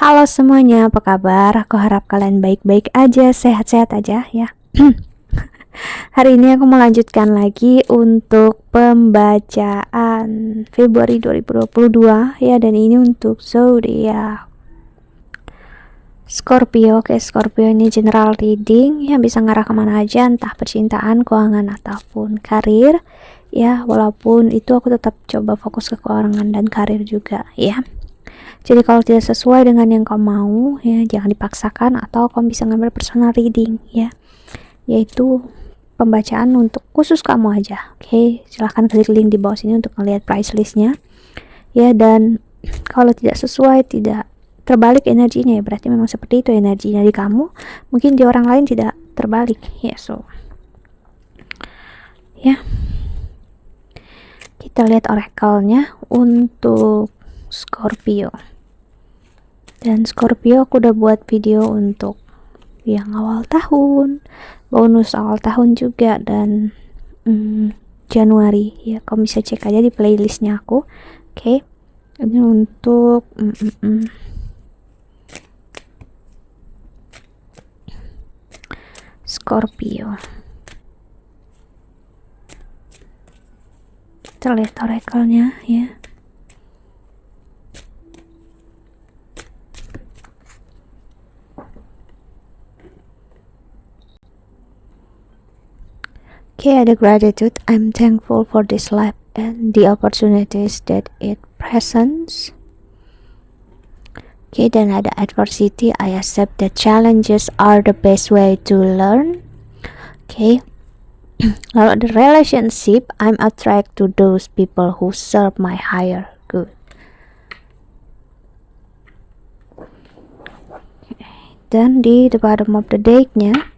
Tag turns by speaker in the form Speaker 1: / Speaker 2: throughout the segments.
Speaker 1: Halo semuanya, apa kabar? Aku harap kalian baik-baik aja, sehat-sehat aja ya. Hari ini aku melanjutkan lagi untuk pembacaan Februari 2022 ya, dan ini untuk zodiak Scorpio. Oke, Scorpio ini general reading yang bisa ngarah kemana aja, entah percintaan, keuangan, ataupun karir ya. Walaupun itu aku tetap coba fokus ke keuangan dan karir juga ya. Jadi kalau tidak sesuai dengan yang kamu mau ya, jangan dipaksakan, atau kamu bisa ngambil personal reading ya, yaitu pembacaan untuk khusus kamu aja. Oke, silahkan klik link di bawah sini untuk melihat price listnya ya. Dan kalau tidak sesuai, tidak terbalik energinya ya, berarti memang seperti itu energinya di kamu, mungkin di orang lain tidak terbalik ya. So ya, kita lihat oracle-nya untuk Scorpio. Dan Scorpio aku udah buat video untuk yang awal tahun, bonus awal tahun juga, dan Januari ya. Kamu bisa cek aja di playlistnya aku. Oke, ini untuk Scorpio. Kita lihat oracle-nya ya. Okay, ada gratitude. I'm thankful for this life and the opportunities that it presents. Okay, dan ada adversity. I accept that challenges are the best way to learn. Okay. Lalu ada relationship. I'm attracted to those people who serve my higher good. Dan di the bottom of the deck-nya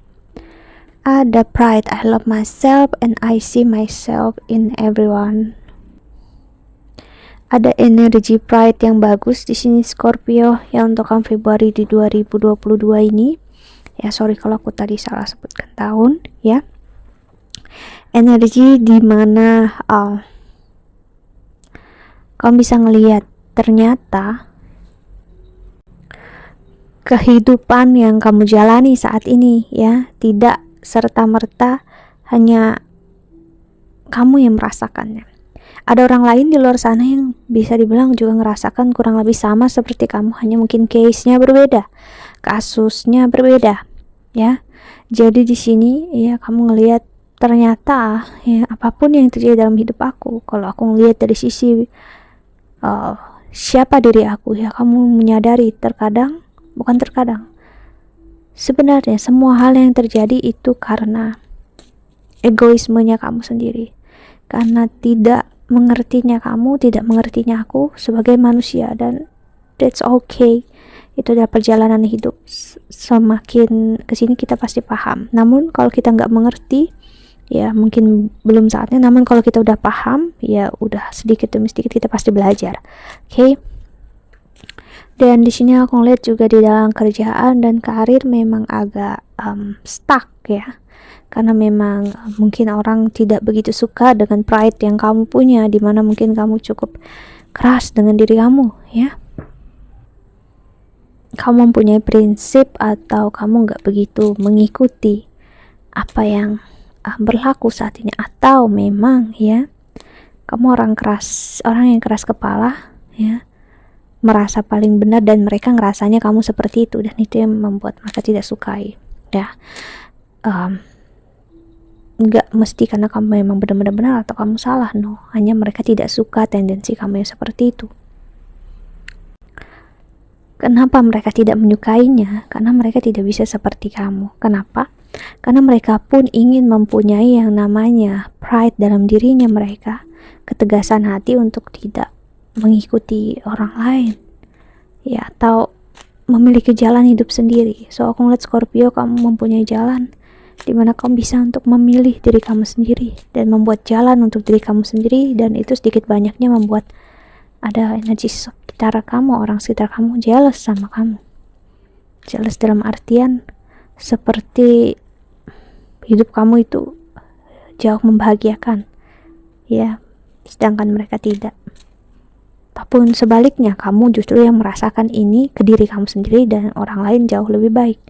Speaker 1: ada pride. I love myself and I see myself in everyone. Ada energi pride yang bagus di sini Scorpio ya, untuk kamu Februari di 2022 ini. Ya, sorry kalau aku tadi salah sebutkan tahun ya. Energi di mana kamu bisa ngelihat ternyata kehidupan yang kamu jalani saat ini ya, tidak serta-merta hanya kamu yang merasakannya. Ada orang lain di luar sana yang bisa dibilang juga ngerasakan kurang lebih sama seperti kamu, hanya mungkin case-nya berbeda, kasusnya berbeda ya. Jadi di sini ya, kamu ngelihat ternyata ya, apapun yang terjadi dalam hidup aku, kalau aku ngelihat dari sisi siapa diri aku ya, kamu menyadari sebenarnya semua hal yang terjadi itu karena egoismenya kamu sendiri, karena tidak mengertinya kamu, tidak mengertinya aku sebagai manusia. Dan that's okay, itu adalah perjalanan hidup. Semakin kesini kita pasti paham, namun kalau kita nggak mengerti ya, mungkin belum saatnya. Namun kalau kita udah paham ya, udah sedikit demi sedikit kita pasti belajar. Okay. Dan di sini aku lihat juga di dalam kerjaan dan karir memang agak stuck ya, karena memang mungkin orang tidak begitu suka dengan pride yang kamu punya, dimana mungkin kamu cukup keras dengan diri kamu ya, kamu mempunyai prinsip, atau kamu nggak begitu mengikuti apa yang berlaku saat ini, atau memang ya kamu orang yang keras kepala ya, merasa paling benar dan mereka ngerasanya kamu seperti itu, dan itu yang membuat mereka tidak sukai ya. Nggak mesti karena kamu memang benar-benar benar atau kamu salah, no, hanya mereka tidak suka tendensi kamu yang seperti itu. Kenapa mereka tidak menyukainya? Karena mereka tidak bisa seperti kamu. Kenapa? Karena mereka pun ingin mempunyai yang namanya pride dalam dirinya mereka, ketegasan hati untuk tidak mengikuti orang lain ya, atau memiliki jalan hidup sendiri. So aku ngeliat Scorpio, kamu mempunyai jalan dimana kamu bisa untuk memilih diri kamu sendiri dan membuat jalan untuk diri kamu sendiri, dan itu sedikit banyaknya membuat ada energi sekitar kamu, orang sekitar kamu jealous sama kamu. Jealous dalam artian seperti hidup kamu itu jauh membahagiakan ya, sedangkan mereka tidak. ataupun sebaliknya, kamu justru yang merasakan ini ke diri kamu sendiri dan orang lain jauh lebih baik.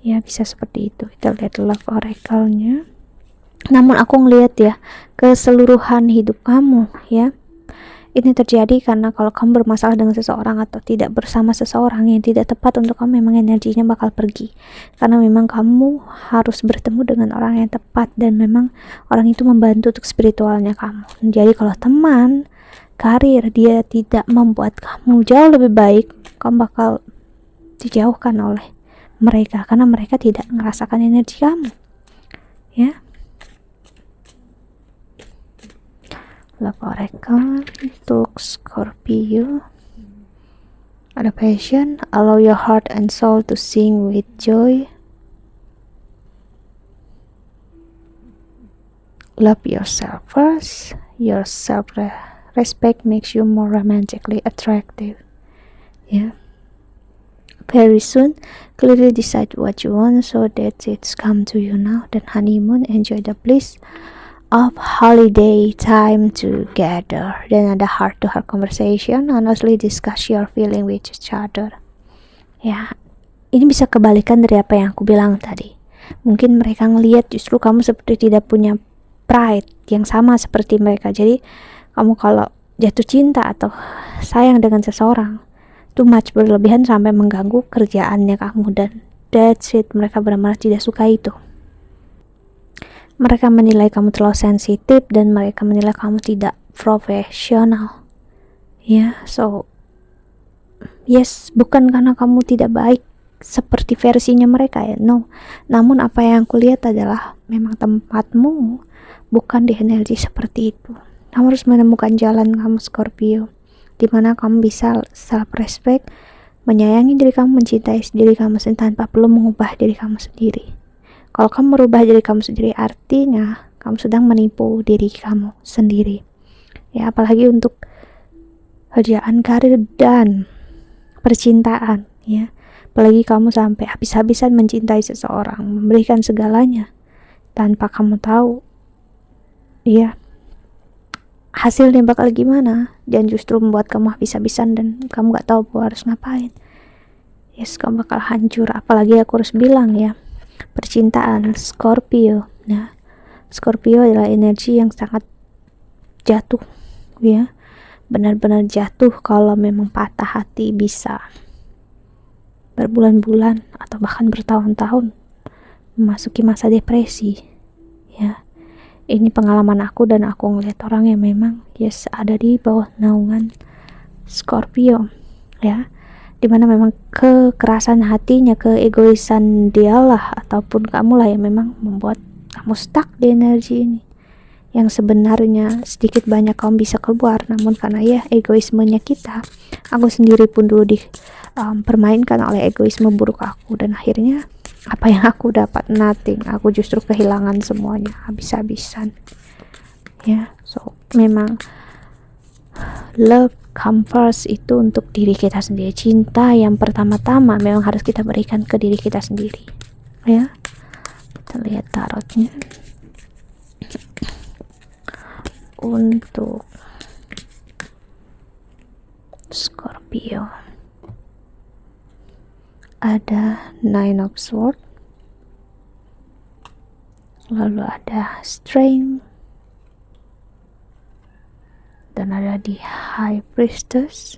Speaker 1: Ya, bisa seperti itu. Kita lihat love oracle-nya. Namun aku ngelihat ya keseluruhan hidup kamu ya, ini terjadi karena kalau kamu bermasalah dengan seseorang atau tidak bersama seseorang yang tidak tepat untuk kamu, memang energinya bakal pergi. Karena memang kamu harus bertemu dengan orang yang tepat dan memang orang itu membantu untuk spiritualnya kamu. Jadi kalau teman, karir dia tidak membuat kamu jauh lebih baik, kamu bakal dijauhkan oleh mereka karena mereka tidak merasakan energi kamu. Ya. Love oracle untuk Scorpio. Ada passion, allow your heart and soul to sing with joy. Love yourself first. Your self-respect makes you more romantically attractive. Yeah. Very soon, clearly decide what you want so that it's come to you now. Then honeymoon, enjoy the bliss of holiday time together. Then ada heart-to-heart conversation, honestly discuss your feeling with each other. Ya, ini bisa kebalikan dari apa yang aku bilang tadi. Mungkin mereka ngelihat justru kamu seperti tidak punya pride yang sama seperti mereka. Jadi kamu kalau jatuh cinta atau sayang dengan seseorang, too much, berlebihan sampai mengganggu kerjaannya kamu, dan that's it, mereka benar-benar tidak suka itu. Mereka menilai kamu terlalu sensitif dan mereka menilai kamu tidak profesional. Ya, so yes, bukan karena kamu tidak baik seperti versinya mereka ya, no. Namun apa yang aku lihat adalah memang tempatmu bukan di energi seperti itu. Kamu harus menemukan jalan kamu Scorpio, dimana kamu bisa self-respect, menyayangi diri kamu, mencintai diri kamu sendiri tanpa perlu mengubah diri kamu sendiri. Kalau kamu merubah diri kamu sendiri, artinya kamu sedang menipu diri kamu sendiri. Ya, apalagi untuk kerjaan, karir, dan percintaan. Ya, apalagi kamu sampai habis-habisan mencintai seseorang, memberikan segalanya, tanpa kamu tahu, ya, hasilnya bakal gimana, dan justru membuat kamu habis-habisan dan kamu gak tahu harus ngapain. Yes, kamu bakal hancur. Apalagi aku harus bilang ya, percintaan Scorpio. Nah, Scorpio adalah energi yang sangat jatuh ya, benar-benar jatuh. Kalau memang patah hati bisa berbulan-bulan atau bahkan bertahun-tahun memasuki masa depresi ya. Ini pengalaman aku dan aku ngeliat orang yang memang yes ada di bawah naungan Scorpio ya, dimana memang kekerasan hatinya, keegoisan dialah ataupun kamulah yang memang membuat kamu stuck di energi ini, yang sebenarnya sedikit banyak kamu bisa keluar, namun karena ya egoismenya kita, aku sendiri pun dulu permainkan oleh egoisme buruk aku, dan akhirnya apa yang aku dapat, nothing. Aku justru kehilangan semuanya habis-habisan ya. So memang love come first itu untuk diri kita sendiri. Cinta yang pertama-tama memang harus kita berikan ke diri kita sendiri ya. Kita lihat tarotnya untuk Scorpio. Ada Nine of Swords, lalu ada Strength, dan ada di High Priestess,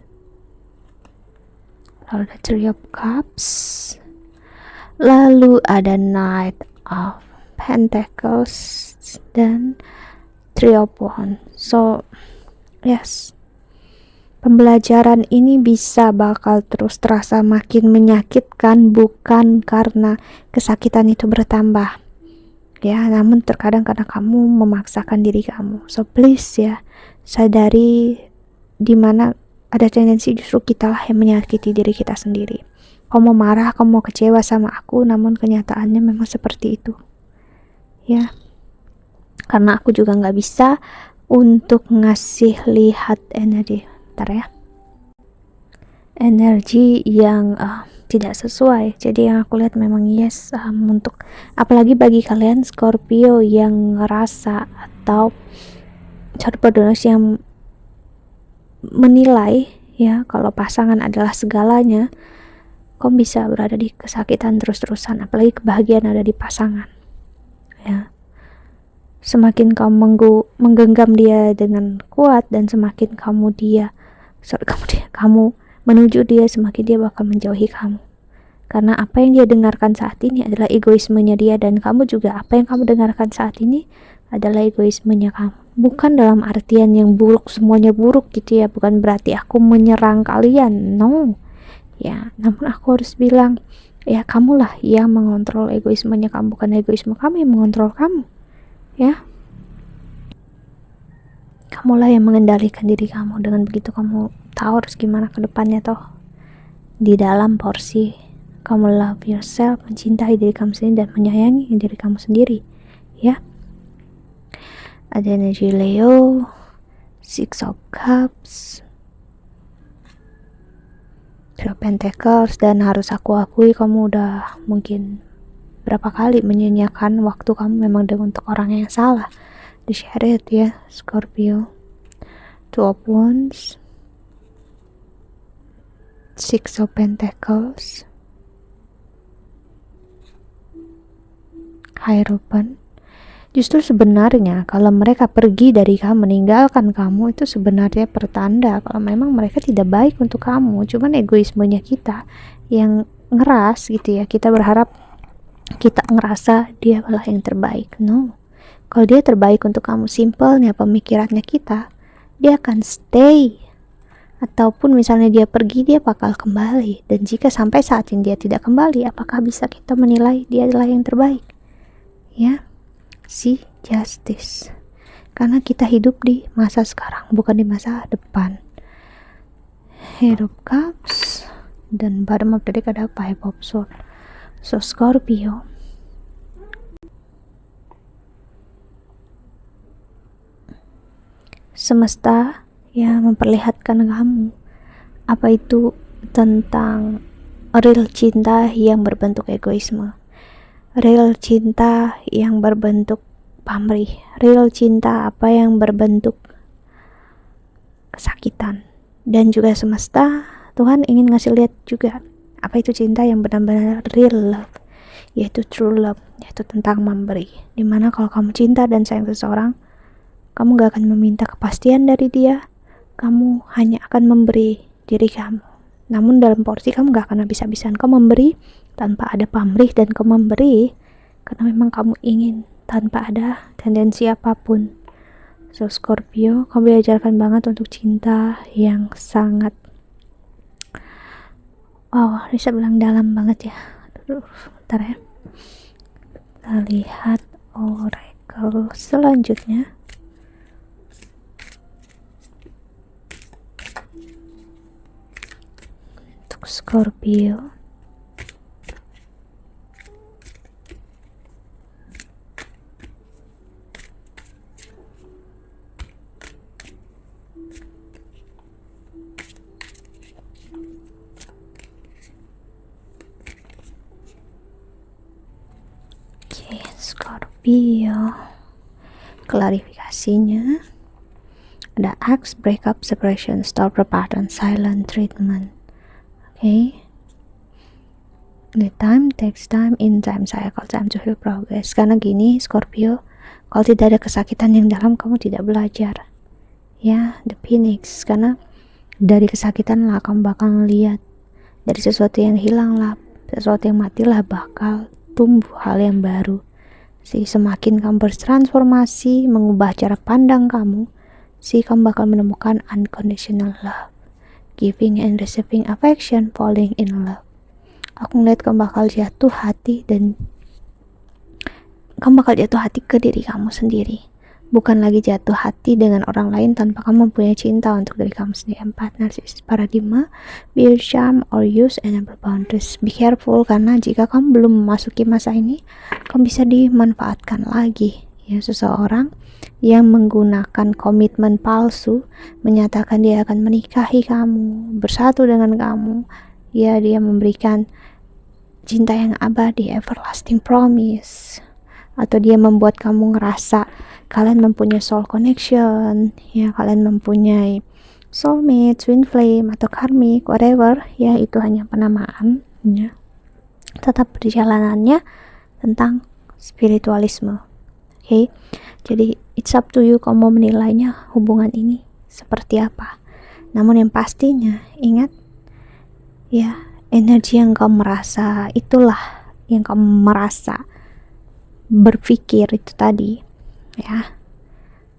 Speaker 1: lalu ada Three of Cups, lalu ada Knight of Pentacles, dan Three of Wands. So yes, pembelajaran ini bisa bakal terus terasa makin menyakitkan, bukan karena kesakitan itu bertambah ya, namun terkadang karena kamu memaksakan diri kamu. So please ya, sadari dimana ada tendensi justru kitalah yang menyakiti diri kita sendiri. Kamu mau marah, kamu mau kecewa sama aku, namun kenyataannya memang seperti itu ya. Karena aku juga gak bisa untuk ngasih lihat energi, bentar ya, energi yang tidak sesuai. Jadi yang aku lihat memang yes, untuk apalagi bagi kalian Scorpio yang ngerasa atau Saudara yang menilai ya kalau pasangan adalah segalanya, kamu bisa berada di kesakitan terus-terusan, apalagi kebahagiaan ada di pasangan ya. Semakin kamu menggenggam dia dengan kuat, dan semakin kamu menuju dia, semakin dia bakal menjauhi kamu. Karena apa yang dia dengarkan saat ini adalah egoismenya dia, dan kamu juga apa yang kamu dengarkan saat ini adalah egoismenya kamu. Bukan dalam artian yang buruk, semuanya buruk gitu ya, bukan berarti aku menyerang kalian, no ya. Namun aku harus bilang, ya kamulah yang mengontrol egoismenya kamu, bukan egoisme kamu yang mengontrol kamu ya. Kamulah yang mengendalikan diri kamu. Dengan begitu kamu tahu harus gimana ke depannya toh. Di dalam porsi kamu love yourself, mencintai diri kamu sendiri dan menyayangi diri kamu sendiri ya. Ada energi Leo, Six of Cups, Three of Pentacles, dan harus aku akui kamu udah mungkin berapa kali menyanyiakan waktu kamu memang untuk orang yang salah. Di Chariot ya, Scorpio. Two of Wands, Six of Pentacles, Hierophant. Justru sebenarnya kalau mereka pergi dari kamu, meninggalkan kamu, itu sebenarnya pertanda kalau memang mereka tidak baik untuk kamu. Cuman egoismenya kita yang ngeras gitu ya. Kita berharap, kita ngerasa dia adalah yang terbaik. No, kalau dia terbaik untuk kamu, simpelnya pemikirannya kita, dia akan stay. Ataupun misalnya dia pergi, dia bakal kembali. Dan jika sampai saat ini dia tidak kembali, apakah bisa kita menilai dia adalah yang terbaik ya? Si Justice. Karena kita hidup di masa sekarang, bukan di masa depan. Head of Cups, dan bottom of the deck ada Five of Swords. So Scorpio, semesta ya memperlihatkan kamu apa itu tentang real cinta yang berbentuk egoisme, real cinta yang berbentuk pamrih, real cinta apa yang berbentuk kesakitan. Dan juga semesta, Tuhan ingin ngasih lihat juga apa itu cinta yang benar-benar real love, yaitu true love, yaitu tentang memberi. Dimana kalau kamu cinta dan sayang seseorang, kamu gak akan meminta kepastian dari dia, kamu hanya akan memberi diri kamu. Namun dalam porsi kamu gak akan habis-habisan, kamu memberi tanpa ada pamrih, dan kamu memberi karena memang kamu ingin tanpa ada tendensi apapun. So Scorpio, kamu diajarkan banget untuk cinta yang sangat, wow, bisa bilang dalam banget ya. Bentar ya, kita lihat oracle selanjutnya. Untuk Scorpio, Scorpio, klarifikasinya ada X, breakup, separation, stop, pattern, silent treatment. The time takes time, in time cycle, time to heal progress. Karena gini Scorpio, kalau tidak ada kesakitan yang dalam, kamu tidak belajar ya. The Phoenix, karena dari kesakitan lah kamu bakal ngeliat, dari sesuatu yang hilang lah, sesuatu yang mati lah, bakal tumbuh hal yang baru. Semakin kamu bertransformasi, mengubah cara pandang kamu, kamu bakal menemukan unconditional love, giving and receiving affection, falling in love. Aku ngeliat kamu bakal jatuh hati, dan kamu bakal jatuh hati ke diri kamu sendiri, bukan lagi jatuh hati dengan orang lain tanpa kamu mempunyai cinta untuk diri kamu sendiri. 4, narcissist paradigma, be your charm or use and never boundaries. Be careful, karena jika kamu belum memasuki masa ini, kamu bisa dimanfaatkan lagi ya. Seseorang yang menggunakan komitmen palsu, menyatakan dia akan menikahi kamu, bersatu dengan kamu ya, dia memberikan cinta yang abadi, everlasting promise, atau dia membuat kamu ngerasa kalian mempunyai soul connection ya, kalian mempunyai soulmate, twin flame, atau karmic, whatever, ya itu hanya penamaan, ya. Tetap perjalanannya tentang spiritualisme. Oke, jadi it's up to you kamu mau menilainya hubungan ini seperti apa. Namun yang pastinya ingat, ya, energi yang kamu merasa itulah yang kamu merasa berpikir itu tadi, ya,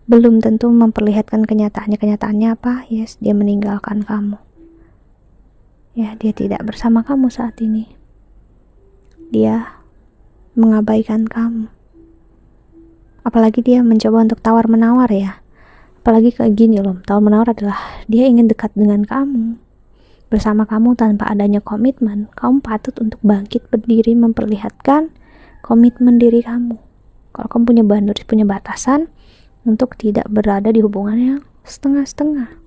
Speaker 1: belum tentu memperlihatkan kenyataannya apa. Yes, dia meninggalkan kamu, ya, dia tidak bersama kamu saat ini, dia mengabaikan kamu. Apalagi dia mencoba untuk tawar-menawar, ya. Apalagi kayak gini loh, tawar-menawar adalah dia ingin dekat dengan kamu, bersama kamu tanpa adanya komitmen. Kamu patut untuk bangkit berdiri, memperlihatkan komitmen diri kamu. Kalau kamu punya boundaries, punya batasan, untuk tidak berada di hubungan yang setengah-setengah,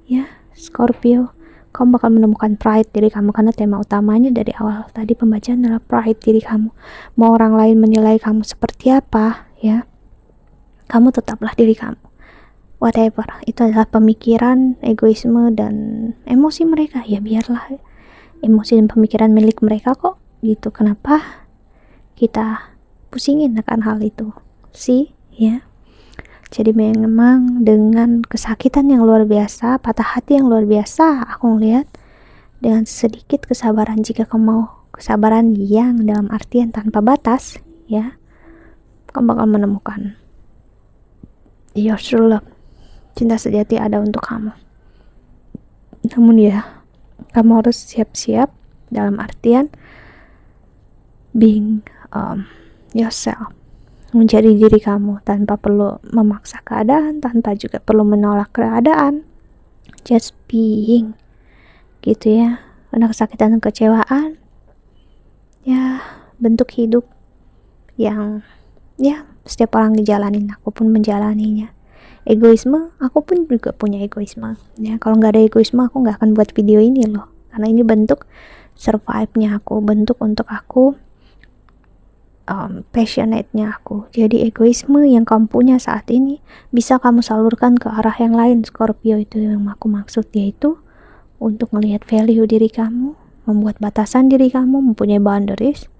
Speaker 1: ya, Scorpio. Kamu bakal menemukan pride diri kamu, karena tema utamanya dari awal tadi pembacaan adalah pride diri kamu. Mau orang lain menilai kamu seperti apa, ya, kamu tetaplah diri kamu. Whatever, itu adalah pemikiran, egoisme, dan emosi mereka, ya biarlah emosi dan pemikiran milik mereka kok, gitu. Kenapa kita pusingin akan hal itu sih, ya. Jadi memang dengan kesakitan yang luar biasa, patah hati yang luar biasa, aku ngelihat dengan sedikit kesabaran, jika kamu mau kesabaran yang dalam artian tanpa batas, ya, kamu bakal menemukan your true love, cinta sejati ada untuk kamu. Namun ya, kamu harus siap-siap dalam artian being yourself, menjadi diri kamu tanpa perlu memaksa keadaan, tanpa juga perlu menolak keadaan, just being, gitu ya. Karena kesakitan dan kecewaan, ya, bentuk hidup yang, ya, setiap orang dijalanin, aku pun menjalaninya. Egoisme, aku pun juga punya egoisme, ya. Kalau nggak ada egoisme, aku nggak akan buat video ini loh, karena ini bentuk survive-nya aku, bentuk untuk aku passionate-nya aku. Jadi egoisme yang kamu punya saat ini bisa kamu salurkan ke arah yang lain, Scorpio. Itu yang aku maksud, yaitu untuk melihat value diri kamu, membuat batasan diri kamu, mempunyai boundaries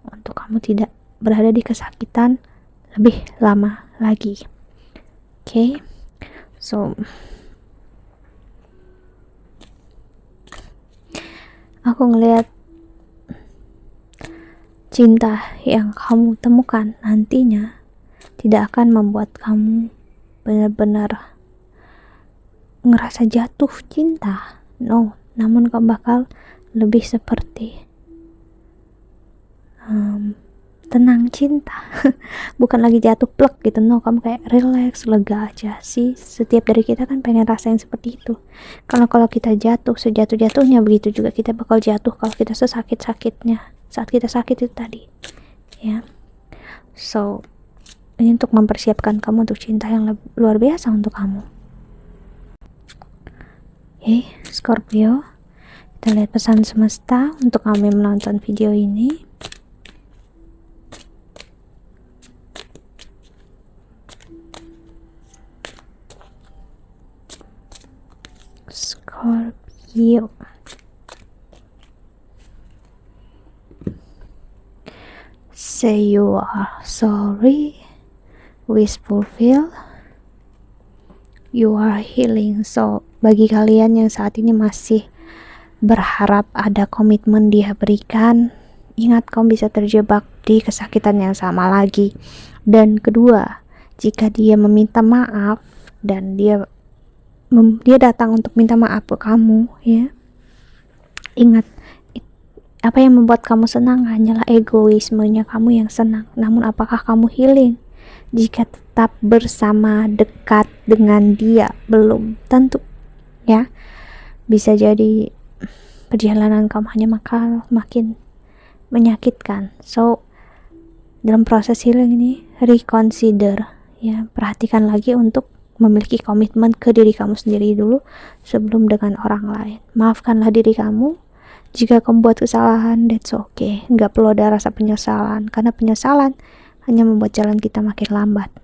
Speaker 1: untuk kamu tidak berada di kesakitan lebih lama lagi. Okay, so aku ngelihat cinta yang kamu temukan nantinya tidak akan membuat kamu benar-benar ngerasa jatuh cinta, no. Namun kamu bakal lebih seperti tenang cinta. Bukan lagi jatuh plek gitu, no. Kamu kayak relax, lega aja sih. Setiap dari kita kan pengen rasain seperti itu. Kalau kita jatuh sejatuh-jatuhnya, begitu juga kita bakal jatuh kalau kita sesakit-sakitnya saat kita sakit itu tadi, ya. So ini untuk mempersiapkan kamu untuk cinta yang luar biasa untuk kamu. Oke, Scorpio, kita lihat pesan semesta untuk kamu yang menonton video ini. Scorpio, say you are sorry, wish fulfill, you are healing. So bagi kalian yang saat ini masih berharap ada komitmen dia berikan, ingat kamu bisa terjebak di kesakitan yang sama lagi. Dan kedua, jika dia meminta maaf dan dia datang untuk minta maaf ke kamu, ya, ingat, apa yang membuat kamu senang hanyalah egoismenya kamu yang senang. Namun apakah kamu healing jika tetap bersama, dekat dengan dia? Belum tentu, ya. Bisa jadi perjalanan kamu hanya makin menyakitkan. So dalam proses healing ini, reconsider, ya, perhatikan lagi untuk memiliki komitmen ke diri kamu sendiri dulu sebelum dengan orang lain. Maafkanlah diri kamu jika kamu buat kesalahan, that's okay. Nggak perlu ada rasa penyesalan, karena penyesalan hanya membuat jalan kita makin lambat.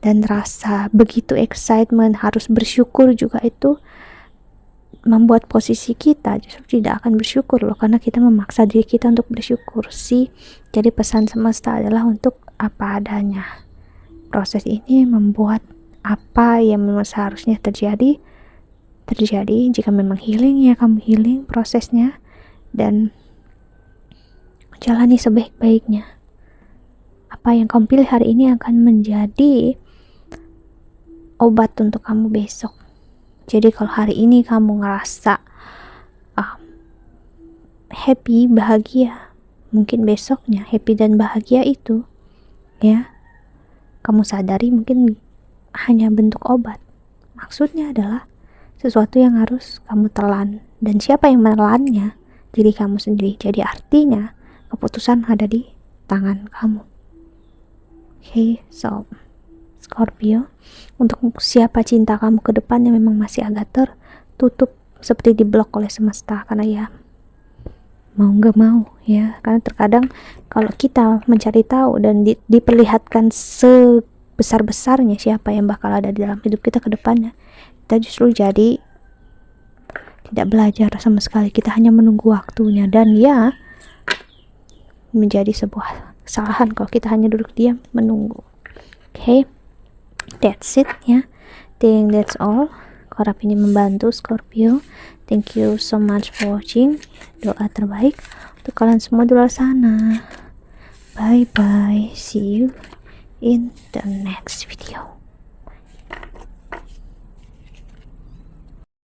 Speaker 1: dan rasa begitu excitement, harus bersyukur juga, itu membuat posisi kita justru tidak akan bersyukur loh, karena kita memaksa diri kita untuk bersyukur sih. Jadi pesan semesta adalah untuk apa adanya. Proses ini membuat apa yang memang seharusnya terjadi. Jika memang healing, ya kamu healing prosesnya dan jalani sebaik-baiknya. Apa yang kamu pilih hari ini akan menjadi obat untuk kamu besok. Jadi kalau hari ini kamu ngerasa happy, bahagia, mungkin besoknya happy dan bahagia itu, ya, kamu sadari mungkin hanya bentuk obat. Maksudnya adalah sesuatu yang harus kamu telan, dan siapa yang menelannya? Diri kamu sendiri. Jadi artinya keputusan ada di tangan kamu. So Scorpio, untuk siapa cinta kamu ke depannya memang masih agak tertutup, seperti diblok oleh semesta, karena ya mau gak mau ya, karena terkadang kalau kita mencari tahu dan diperlihatkan sebesar-besarnya siapa yang bakal ada di dalam hidup kita ke depannya, kita justru jadi tidak belajar sama sekali. Kita hanya menunggu waktunya, dan ya menjadi sebuah kesalahan kalau kita hanya duduk diam menunggu. That's it ya. Think that's all. Harap ini membantu Scorpio. Thank you so much for watching. Doa terbaik untuk kalian semua di luar sana. Bye bye. See you in the next video.